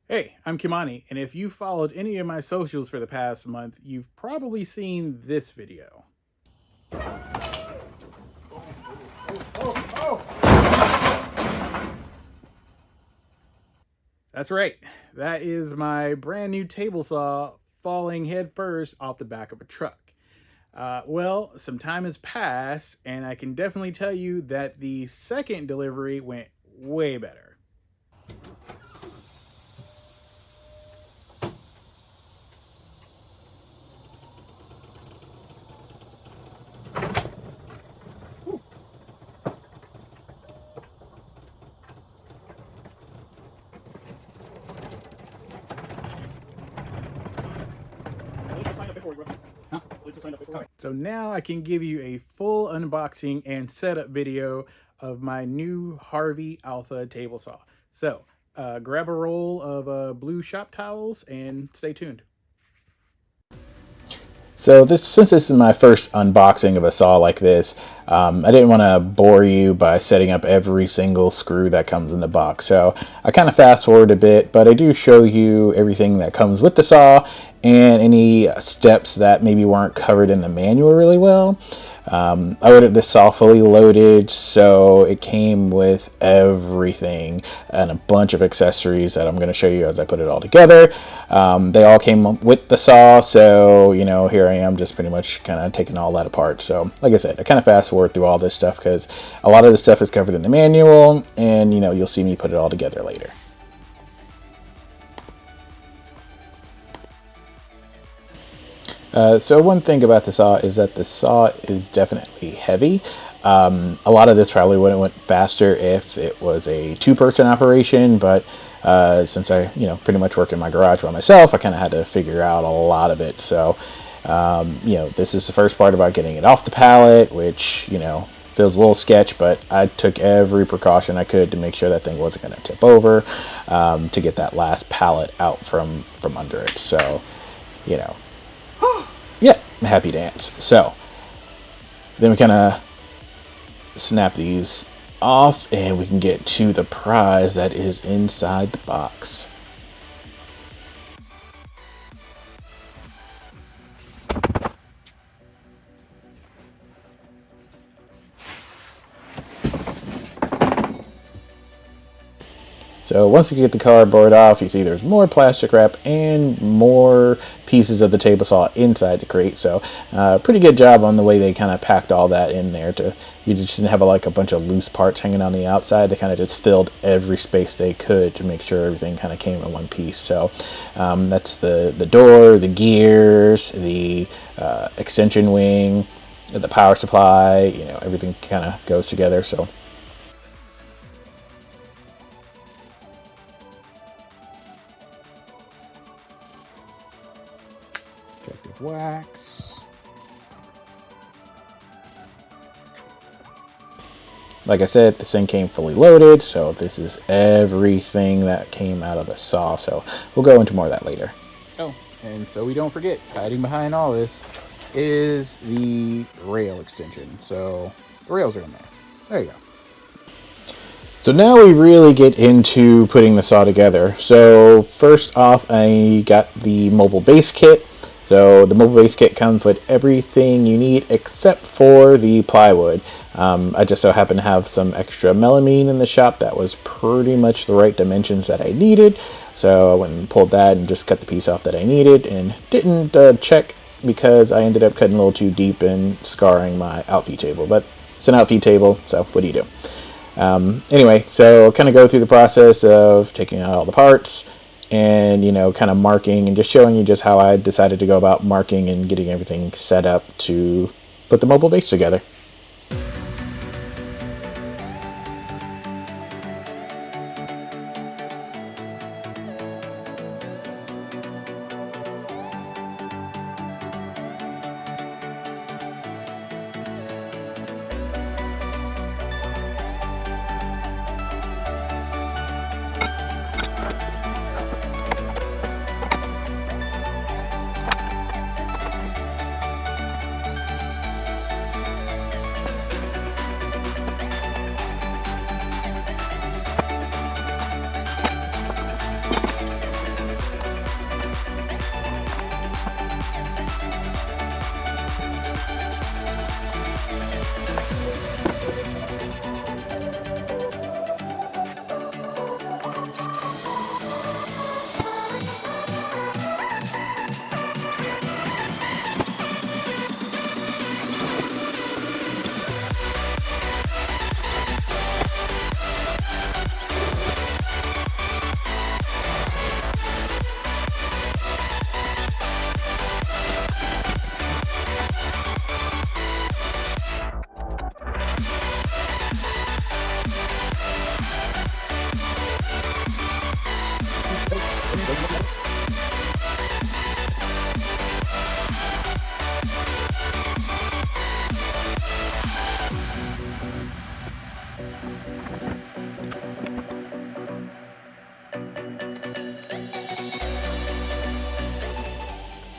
Hey, I'm Kimani, and if you followed any of my socials for the past month, you've probably seen this video. That's right, that is my brand new table saw falling headfirst off the back of a truck. Well, some time has passed, and I can definitely tell you that the second delivery went way better. So now I can give you a full unboxing and setup video of my new Harvey Alpha table saw. So grab a roll of blue shop towels and stay tuned. So since this is my first unboxing of a saw like this, I didn't want to bore you by setting up every single screw that comes in the box. So I kind of fast forward a bit, but I do show you everything that comes with the saw and any steps that maybe weren't covered in the manual really well. I ordered this saw fully loaded, so it came with everything and a bunch of accessories that I'm going to show you as I put it all together. They all came with the saw, so here I am just pretty much kind of taking all that apart. So like I said, I kind of fast forward through all this stuff because a lot of this stuff is covered in the manual, and you'll see me put it all together later. So one thing about the saw is that the saw is definitely heavy. A lot of this probably would have went faster if it was a two-person operation, but since I pretty much work in my garage by myself, I kind of had to figure out a lot of it. So this is the first part about getting it off the pallet, which feels a little sketch, but I took every precaution I could to make sure that thing wasn't going to tip over, to get that last pallet out from under it. So yeah, happy dance. So then we kind of snap these off and we can get to the prize that is inside the box. So once you get the cardboard off, you see there's more plastic wrap and more pieces of the table saw inside the crate. So pretty good job on the way they kind of packed all that in there. You just didn't have like a bunch of loose parts hanging on the outside. They kind of just filled every space they could to make sure everything kind of came in one piece. So that's the door, the gears, the extension wing, the power supply. Everything kind of goes together. So protective wax. Like I said, this thing came fully loaded, so this is everything that came out of the saw. So we'll go into more of that later. Oh, and so we don't forget, hiding behind all this is the rail extension. So the rails are in there. There you go. So now we really get into putting the saw together. So first off, I got the mobile base kit. So the mobile base kit comes with everything you need except for the plywood. I just so happened to have some extra melamine in the shop that was pretty much the right dimensions that I needed. So I went and pulled that and just cut the piece off that I needed, and didn't check because I ended up cutting a little too deep and scarring my outfeed table. But it's an outfeed table, so what do you do? Anyway, so kind of go through the process of taking out all the parts and kind of marking and just showing you just how I decided to go about marking and getting everything set up to put the mobile base together.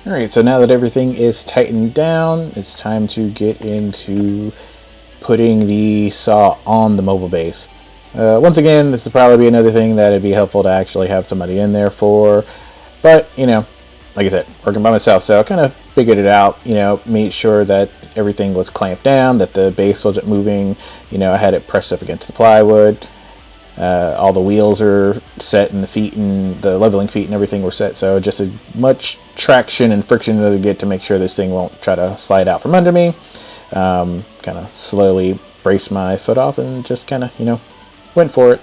Alright, so now that everything is tightened down, it's time to get into putting the saw on the mobile base. Once again, this would probably be another thing that it'd be helpful to actually have somebody in there for, but, you know, like I said, working by myself, so I kind of figured it out, you know, made sure that everything was clamped down, that the base wasn't moving, you know, I had it pressed up against the plywood. All the wheels are set and the feet and the leveling feet and everything were set, so just as much traction and friction as I get to make sure this thing won't try to slide out from under me. Kind of slowly brace my foot off and just kind of, you know, went for it.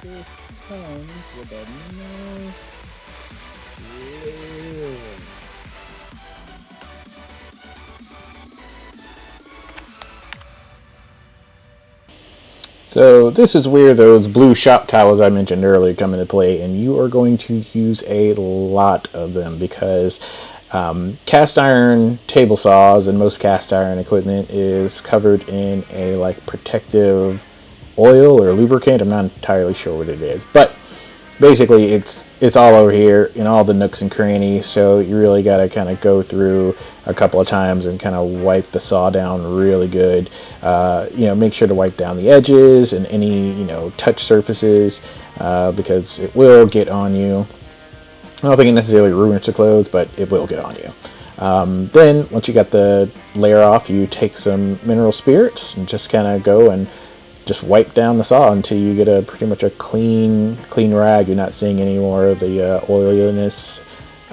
This comes with a nice little. So this is where those blue shop towels I mentioned earlier come into play, and you are going to use a lot of them because cast iron table saws and most cast iron equipment is covered in a like protective oil or lubricant. I'm not entirely sure what it is, but basically it's all over here in all the nooks and crannies, so you really got to kind of go through a couple of times and kind of wipe the saw down really good. You know, make sure to wipe down the edges and any, you know, touch surfaces because it will get on you. I don't think it necessarily ruins the clothes, but it will get on you. Then once you got the layer off, you take some mineral spirits and just kind of go and just wipe down the saw until you get a pretty much a clean rag. You're not seeing any more of the oiliness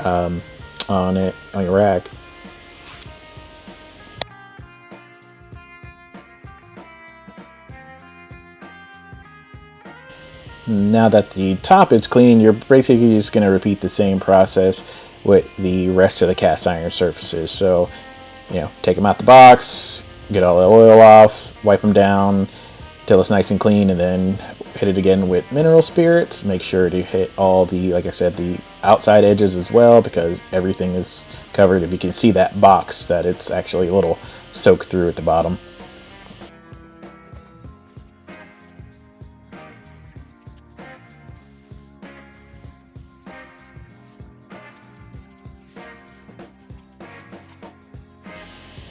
on your rag. Now that the top is clean, you're basically just going to repeat the same process with the rest of the cast iron surfaces. So, you know, take them out the box, get all the oil off, wipe them down till it's nice and clean, and then hit it again with mineral spirits. Make sure to hit all the, like I said, the outside edges as well, because everything is covered. If you can see that box, that it's actually a little soaked through at the bottom.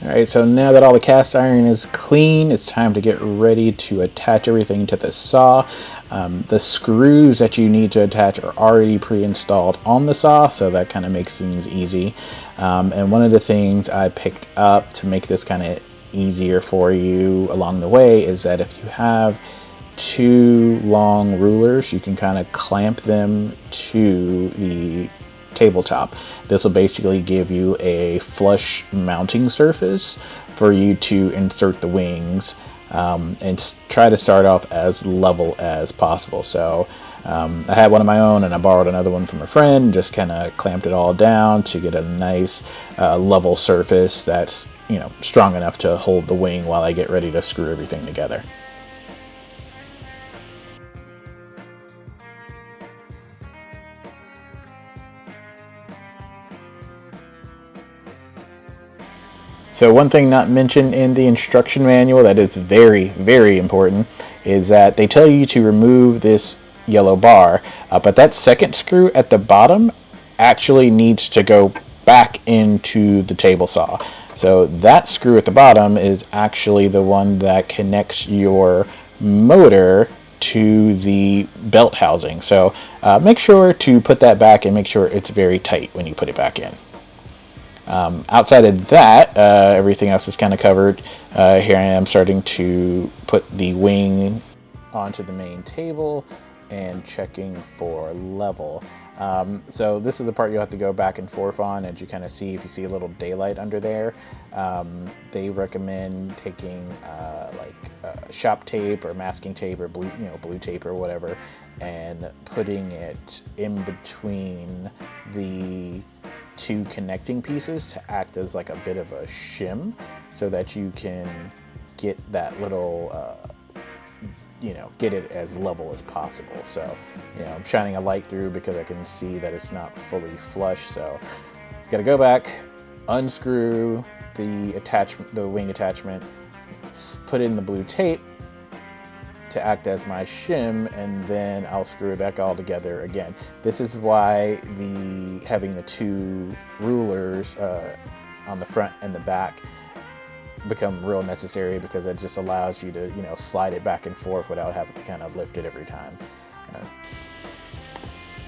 Alright, so now that all the cast iron is clean, it's time to get ready to attach everything to the saw. The screws that you need to attach are already pre-installed on the saw, so that kind of makes things easy. And one of the things I picked up to make this kind of easier for you along the way is that if you have two long rulers, you can kind of clamp them to the tabletop. This will basically give you a flush mounting surface for you to insert the wings and try to start off as level as possible. So I had one of my own and I borrowed another one from a friend, just kind of clamped it all down to get a nice level surface that's, you know, strong enough to hold the wing while I get ready to screw everything together. So one thing not mentioned in the instruction manual that is very, very important is that they tell you to remove this yellow bar, but that second screw at the bottom actually needs to go back into the table saw. So that screw at the bottom is actually the one that connects your motor to the belt housing. So make sure to put that back and make sure it's very tight when you put it back in. Outside of that, everything else is kind of covered. Here I am starting to put the wing onto the main table and checking for level. So this is the part you'll have to go back and forth on as you kind of see if you see a little daylight under there. They recommend taking shop tape or masking tape or blue tape or whatever, and putting it in between the two connecting pieces to act as like a bit of a shim, so that you can get that little get it as level as possible. So, I'm shining a light through because I can see that it's not fully flush. So, gotta go back, unscrew the wing attachment, put in the blue tape to act as my shim, and then I'll screw it back all together again. This is why having the two rulers on the front and the back become real necessary, because it just allows you to slide it back and forth without having to kind of lift it every time.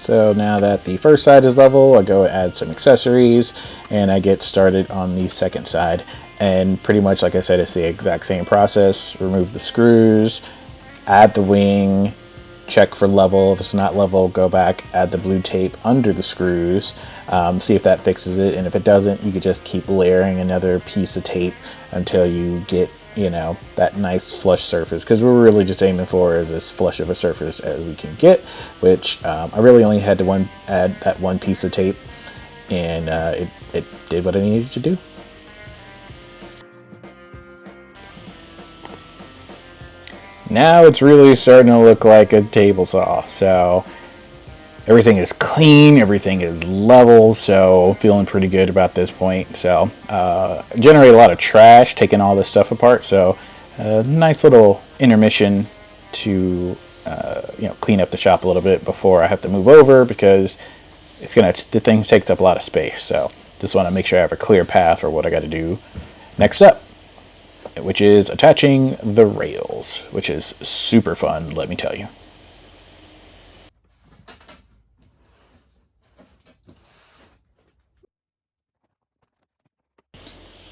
So now that the first side is level, I go add some accessories and I get started on the second side. And pretty much, like I said, it's the exact same process. Remove the screws, add the wing, check for level. If it's not level, go back, add the blue tape under the screws, see if that fixes it. And if it doesn't, you could just keep layering another piece of tape until you get that nice flush surface, because we're really just aiming for is as flush of a surface as we can get, which I really only had to add that one piece of tape, and it did what I needed to do. Now it's really starting to look like a table saw. So everything is clean, everything is level, so feeling pretty good about this point. So generate a lot of trash taking all this stuff apart, so nice little intermission to clean up the shop a little bit before I have to move over, because the thing takes up a lot of space. So just want to make sure I have a clear path for what I got to do next up, which is attaching the rails, which is super fun, let me tell you.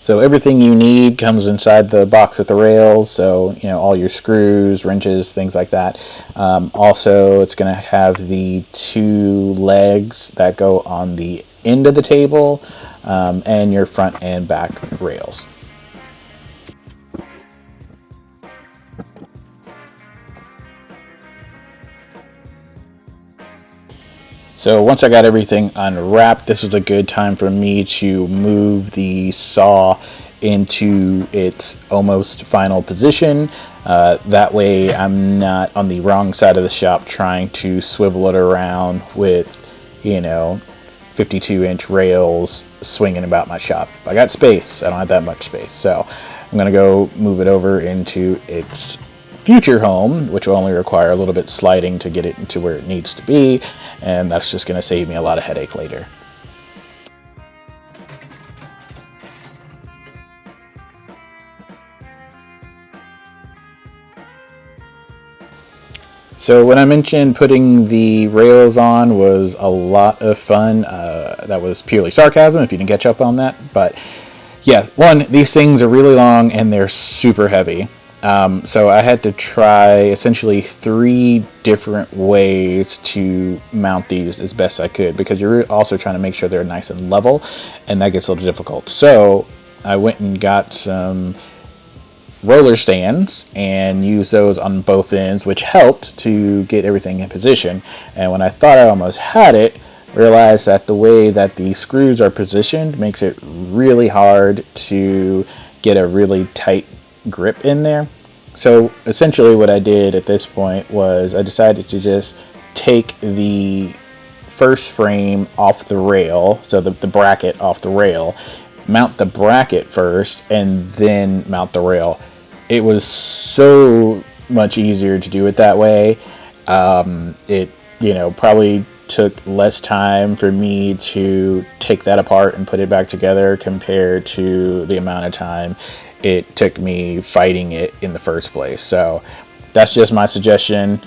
So everything you need comes inside the box with the rails. So, all your screws, wrenches, things like that. Also, it's going to have the two legs that go on the end of the table, and your front and back rails. So once I got everything unwrapped, this was a good time for me to move the saw into its almost final position. That way I'm not on the wrong side of the shop trying to swivel it around with, 52-inch rails swinging about my shop. I got space. I don't have that much space. So I'm going to go move it over into its future home, which will only require a little bit sliding to get it into where it needs to be, and that's just going to save me a lot of headache later. So when I mentioned putting the rails on was a lot of fun, that was purely sarcasm if you didn't catch up on that. But yeah, these things are really long and they're super heavy. So I had to try essentially 3 different ways to mount these as best I could, because you're also trying to make sure they're nice and level, and that gets a little difficult. So I went and got some roller stands and used those on both ends, which helped to get everything in position. And when I thought I almost had it, realized that the way that the screws are positioned makes it really hard to get a really tight grip in there. So essentially what I did at this point was I decided to just take the first frame off the rail, so the bracket off the rail, mount the bracket first, and then mount the rail. It was so much easier to do it that way. It probably took less time for me to take that apart and put it back together compared to the amount of time it took me fighting it in the first place. So that's just my suggestion.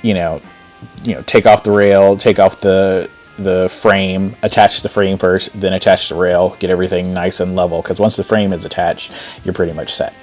Take off the rail, take off the frame, attach the frame first, then attach the rail, get everything nice and level, because once the frame is attached, you're pretty much set.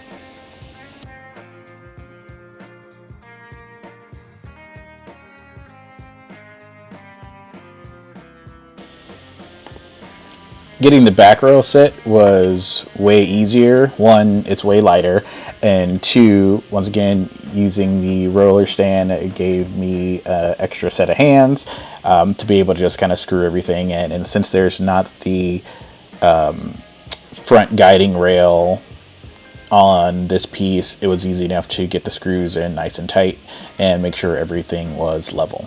getting the back rail set was way easier. One, it's way lighter, and two, once again, using the roller stand, it gave me an extra set of hands to be able to just kind of screw everything in. And since there's not the front guiding rail on this piece, it was easy enough to get the screws in nice and tight and make sure everything was level.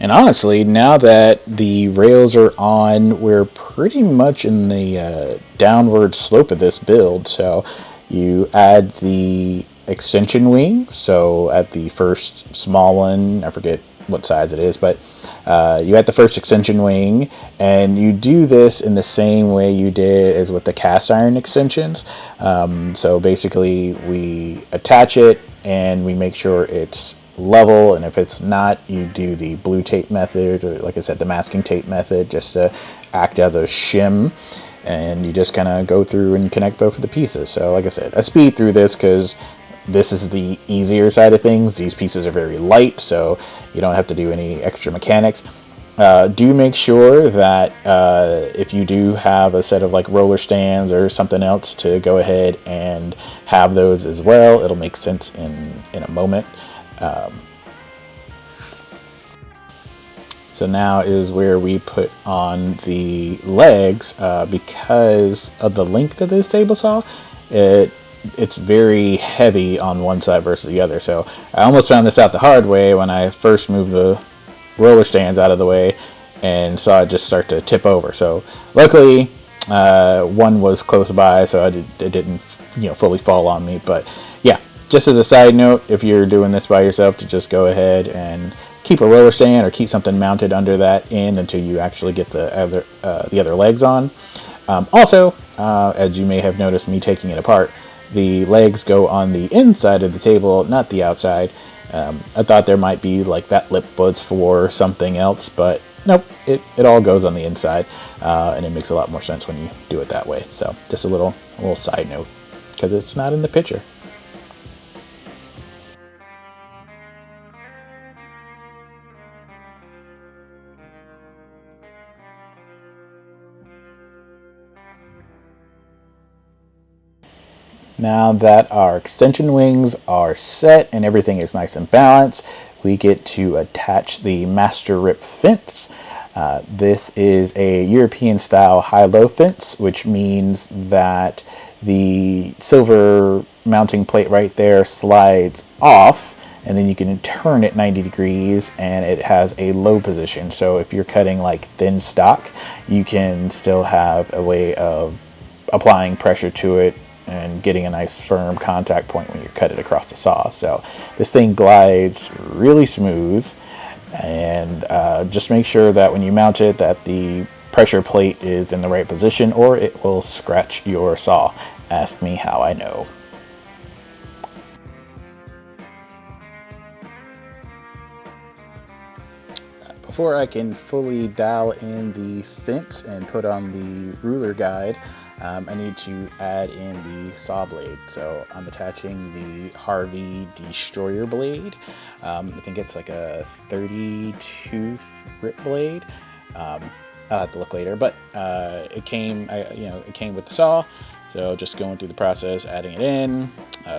And honestly, now that the rails are on, we're pretty much in the downward slope of this build. So you add the extension wing. So at the first small one, I forget what size it is, but you add the first extension wing, and you do this in the same way you did as with the cast iron extensions. So basically we attach it and we make sure it's level, and if it's not, you do the blue tape method, or like I said, the masking tape method, just to act as a shim, and you just kind of go through and connect both of the pieces. So like I said, I speed through this because this is the easier side of things. These pieces are very light, so you don't have to do any extra mechanics. Do make sure that if you do have a set of like roller stands or something else, to go ahead and have those as well. It'll make sense in a moment. So now is where we put on the legs, because of the length of this table saw. It's very heavy on one side versus the other. So I almost found this out the hard way when I first moved the roller stands out of the way and saw it just start to tip over. So luckily, one was close by, so it didn't fully fall on me. But yeah, just as a side note, if you're doing this by yourself, to just go ahead and keep a roller stand or keep something mounted under that end until you actually get the other legs on. Also, as you may have noticed me taking it apart, the legs go on the inside of the table, not the outside. I thought there might be like that lip was for something else, but nope, it all goes on the inside, and it makes a lot more sense when you do it that way. So just a little side note, because it's not in the picture. Now that our extension wings are set and everything is nice and balanced, we get to attach the master rip fence. This is a European style high-low fence, which means that the silver mounting plate right there slides off, and then you can turn it 90 degrees and it has a low position. So if you're cutting like thin stock, you can still have a way of applying pressure to it and getting a nice firm contact point when you cut it across the saw. So this thing glides really smooth, and just make sure that when you mount it that the pressure plate is in the right position, or it will scratch your saw. Ask me how I know. Before I can fully dial in the fence and put on the ruler guide, I need to add in the saw blade. So I'm attaching the Harvey Destroyer blade. I think it's like a 30 tooth grip blade. I'll have to look later, but it came with the saw. So just going through the process, adding it in,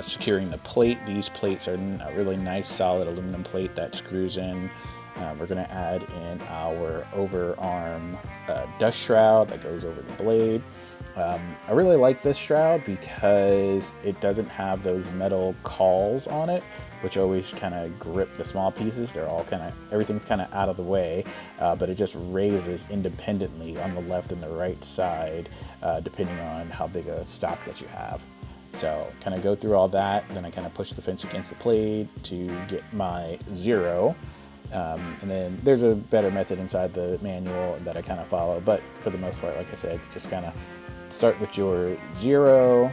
securing the plate. These plates are a really nice solid aluminum plate that screws in. We're going to add in our overarm dust shroud that goes over the blade. I really like this shroud because it doesn't have those metal cawls on it, which always kind of grip the small pieces. Everything's kind of out of the way, but it just raises independently on the left and the right side, depending on how big a stock that you have. So kind of go through all that, then I kind of push the fence against the blade to get my 0. And then there's a better method inside the manual that I kind of follow, but for the most part, like I said, just kind of start with your 0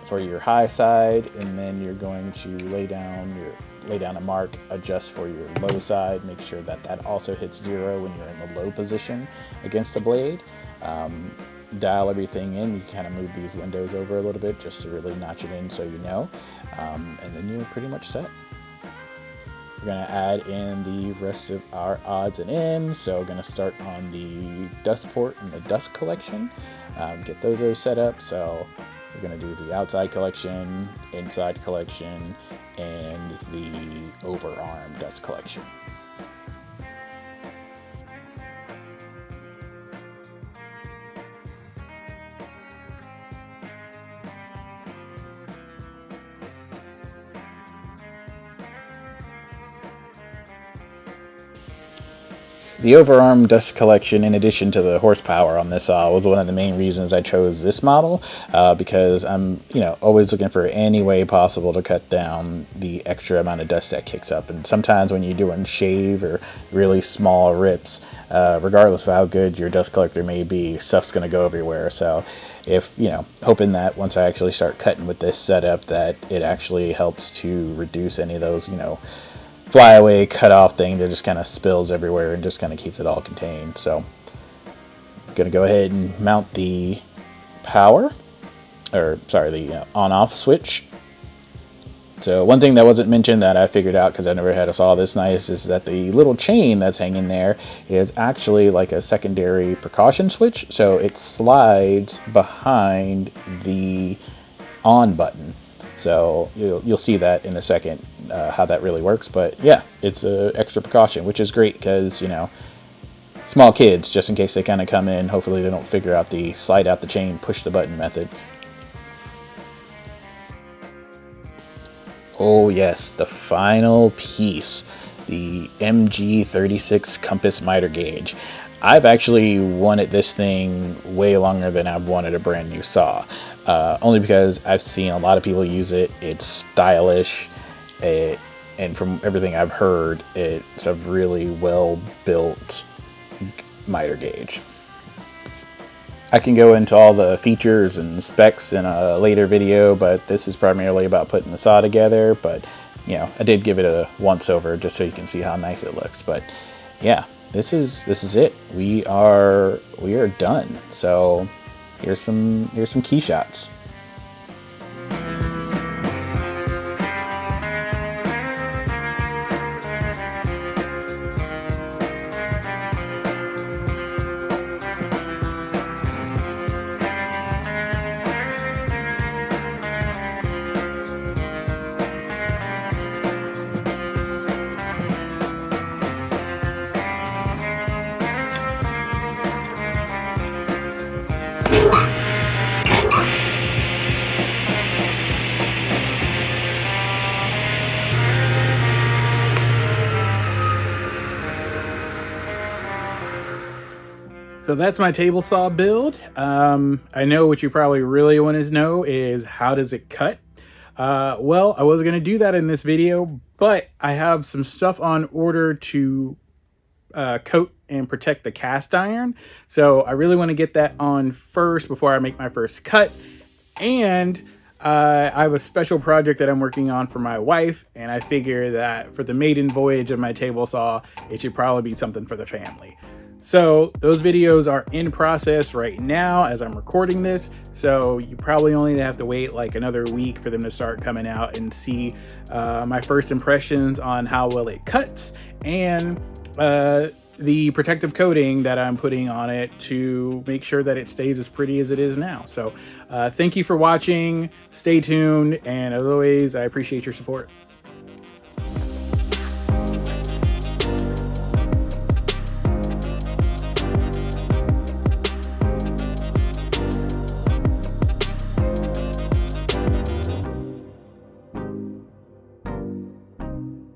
for your high side, and then you're going to lay down a mark, adjust for your low side, make sure that that also hits 0 when you're in the low position against the blade. Dial everything in. You can kind of move these windows over a little bit just to really notch it in so you know, and then you're pretty much set. we're going to add in the rest of our odds and ends. So we're going to start on the dust port and the dust collection. Get those set up. So we're going to do the outside collection, inside collection, and the overarm dust collection. The overarm dust collection, in addition to the horsepower on this saw, was one of the main reasons I chose this model, because I'm, always looking for any way possible to cut down the extra amount of dust that kicks up. And sometimes when you're doing shave or really small rips, regardless of how good your dust collector may be, stuff's going to go everywhere. So if, hoping that once I actually start cutting with this setup, that it actually helps to reduce any of those, flyaway cut off thing that just kind of spills everywhere and just kind of keeps it all contained. So I'm gonna go ahead and mount the the on-off switch. So one thing that wasn't mentioned that I figured out because I never had a saw this nice is that the little chain that's hanging there is actually like a secondary precaution switch. So it slides behind the on button. So you'll see that in a second, how that really works. But yeah, it's an extra precaution, which is great because, small kids, just in case they kind of come in, hopefully they don't figure out the slide out the chain, push the button method. Oh yes, the final piece, the MG36 compass miter gauge. I've actually wanted this thing way longer than I've wanted a brand new saw. Only because I've seen a lot of people use it. It's stylish, and from everything I've heard, it's a really well-built miter gauge. I can go into all the features and specs in a later video, but this is primarily about putting the saw together. But I did give it a once-over just so you can see how nice it looks. But yeah, this is it. We are done. So here's some key shots. So that's my table saw build. I know what you probably really want to know is how does it cut? Well, I wasn't going to do that in this video, but I have some stuff on order to coat and protect the cast iron. So I really want to get that on first before I make my first cut. And I have a special project that I'm working on for my wife, and I figure that for the maiden voyage of my table saw, it should probably be something for the family. So those videos are in process right now as I'm recording this. So you probably only have to wait like another week for them to start coming out and see my first impressions on how well it cuts and the protective coating that I'm putting on it to make sure that it stays as pretty as it is now. So thank you for watching. Stay tuned. And as always, I appreciate your support.